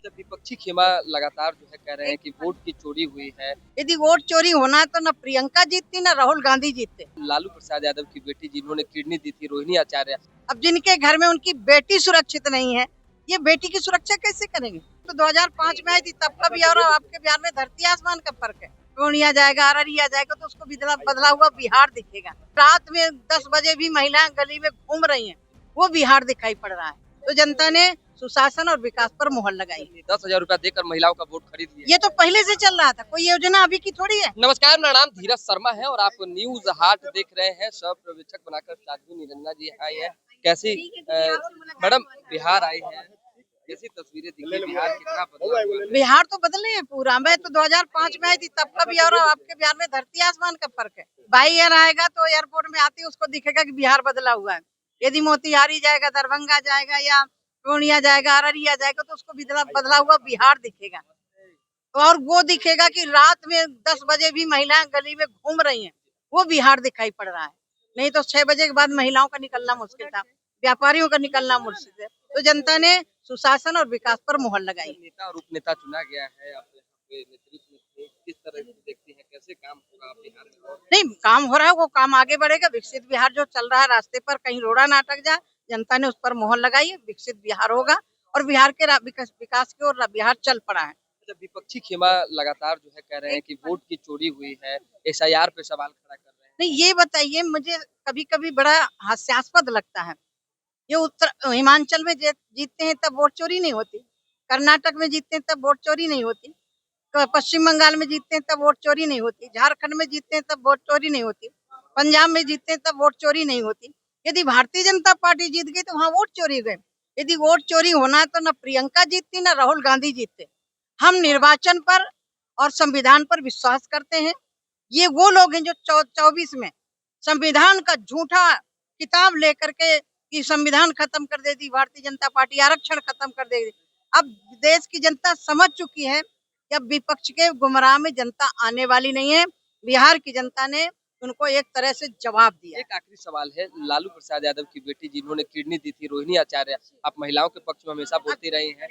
जब विपक्षी खेमा लगातार जो है कह रहे हैं कि वोट की चोरी हुई है। यदि वोट चोरी होना है तो न प्रियंका जीतती न राहुल गांधी जीतते। लालू प्रसाद यादव की बेटी जिन्होंने किडनी दी थी, रोहिणी आचार्य। अब जिनके घर में उनकी बेटी सुरक्षित नहीं है, ये बेटी की सुरक्षा कैसे करेंगे? तो 2005 में आई थी तब का बिहार और आपके बिहार में धरती आसमान का फर्क है। पूर्णिया जाएगा, अररिया जाएगा तो उसको बदला हुआ बिहार दिखेगा। रात में 10 बजे भी महिलाएं गली में घूम रही हैं, वो बिहार दिखाई पड़ रहा है। तो जनता ने सुशासन और विकास पर मुहर लगाई। 10,000 रुपया देकर महिलाओं का वोट खरीद लिया। ये तो पहले से चल रहा था, कोई योजना अभी की थोड़ी है। नमस्कार, मेरा नाम धीरज शर्मा है और आप न्यूज हाट देख रहे हैं। सह प्रवेक्षक बनाकर साध्वी निरंजना जी आई है। कैसी मैडम बिहार आई है, कैसी तस्वीरें दिखी? बिहार कितना बदला हुआ है? बिहार तो बदले है पूरा। मैं तो 2005 में आई थी तब का बिहार और आपके बिहार में धरती आसमान का फर्क है। बाई एयर आएगा तो एयरपोर्ट में आते उसको दिखेगा कि बिहार बदला हुआ है। यदि मोतिहारी जाएगा, दरभंगा जाएगा या पूर्णिया जाएगा, अररिया जाएगा तो उसको बदला हुआ बिहार दिखेगा। और वो दिखेगा कि रात में 10 बजे भी महिलाएं गली में घूम रही हैं, वो बिहार दिखाई पड़ रहा है। नहीं तो 6 बजे के बाद महिलाओं का निकलना मुश्किल था, व्यापारियों का निकलना मुश्किल है। तो जनता ने सुशासन और विकास पर मुहर लगाई। नेता और उपनेता चुना गया है, आप यहाँ पे नेतृत्व में किस तरह से देखती हैं, कैसे काम होगा बिहार में? और नहीं, काम हो रहा है, वो काम आगे बढ़ेगा। विकसित बिहार जो चल रहा है रास्ते पर, कहीं रोड़ा ना अटक जाए, जनता ने उस पर मुहर लगाई है। विकसित बिहार होगा और बिहार के विकास की ओर बिहार चल पड़ा है। जब विपक्षी खेमा लगातार जो है कह रहे हैं कि वोट की चोरी हुई है, एसआईआर पे सवाल खड़ा कर रहे हैं। नहीं, ये बताइए, मुझे कभी कभी बड़ा हास्यास्पद लगता है। ये उत्तर हिमाचल में जीतते हैं तब वोट चोरी नहीं होती, कर्नाटक में जीतते हैं तब वोट चोरी नहीं होती, तो पश्चिम बंगाल में जीतते हैं तब वोट चोरी नहीं होती, झारखंड में जीतते हैं तब वोट चोरी नहीं होती, पंजाब में जीतते हैं तब वोट चोरी नहीं होती। यदि भारतीय जनता पार्टी जीत गई तो वहाँ वोट चोरी गए। यदि वोट चोरी होना है तो न प्रियंका जीतती न राहुल गांधी जीतते। हम निर्वाचन पर और संविधान पर विश्वास करते हैं। ये वो लोग हैं जो 24 में संविधान का झूठा किताब लेकर के कि संविधान खत्म कर देती भारतीय जनता पार्टी, आरक्षण खत्म कर देगी। अब देश की जनता समझ चुकी है कि अब विपक्ष के गुमराह में जनता आने वाली नहीं है। बिहार की जनता ने उनको एक तरह से जवाब दिया। एक आखिरी सवाल है, लालू प्रसाद यादव की बेटी जिन्होंने किडनी दी थी, रोहिणी आचार्य, आप महिलाओं के पक्ष में हमेशा बोलती रही हैं।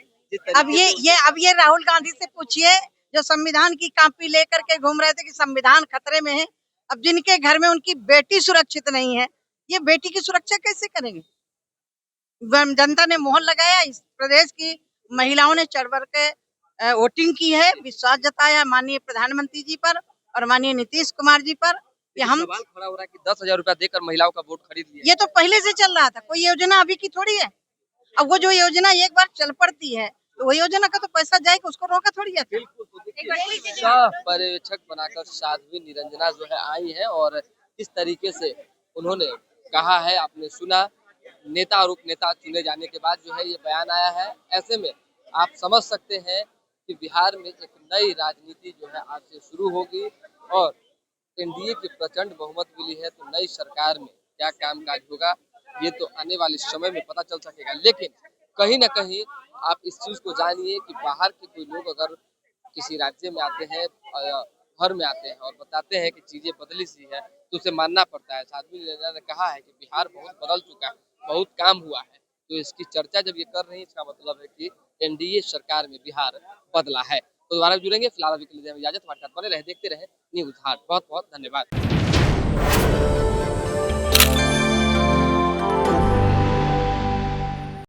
अब ये राहुल गांधी से पूछिए जो संविधान की कॉपी लेकर के घूम रहे थे कि संविधान खतरे में है। अब जिनके घर में उनकी बेटी सुरक्षित नहीं है, ये बेटी की सुरक्षा कैसे करेंगे? जनता ने मोहर लगाया। इस प्रदेश की महिलाओं ने चढ़ बढ़ के वोटिंग की है, विश्वास जताया माननीय प्रधानमंत्री जी पर और माननीय नीतीश कुमार जी पर। हम सवाल खड़ा हो रहा है कि 10,000 रुपया देकर महिलाओं का वोट खरीद लिया। ये तो पहले से चल रहा था, कोई योजना अभी की थोड़ी है। अब वो जो योजना एक बार चल पड़ती है तो वो योजना का तो पैसा जाएगा, उसको रोका थोड़ी जाता है। सह पर्यवेक्षक बनाकर साध्वी निरंजना जो है आई है और इस तरीके से उन्होंने कहा है, आपने सुना, नेता और उपनेता चुने जाने के बाद जो है ये बयान आया है। ऐसे में आप समझ सकते हैं कि बिहार में एक नई राजनीति जो है आज से शुरू होगी और एनडीए की प्रचंड बहुमत मिली है, तो नई सरकार में क्या कामकाज होगा ये तो आने वाले समय में पता चल सकेगा। लेकिन कहीं ना कहीं आप इस चीज को जानिए कि बाहर के कोई लोग अगर किसी राज्य में आते हैं, घर में आते हैं और बताते हैं कि चीजें बदली सी है, तो उसे मानना पड़ता है। साध्वी निरंजना ने कहा है कि बिहार बहुत बदल चुका है, बहुत काम हुआ है, तो इसकी चर्चा जब ये कर रही है, इसका मतलब है कि एनडीए सरकार में बिहार बदला है। तो दोबारा जुड़ेंगे, फिलहाल अभी के लिए इजाजत, हमारे साथ बने रहे, देखते रहे न्यूज हाट। बहुत बहुत धन्यवाद।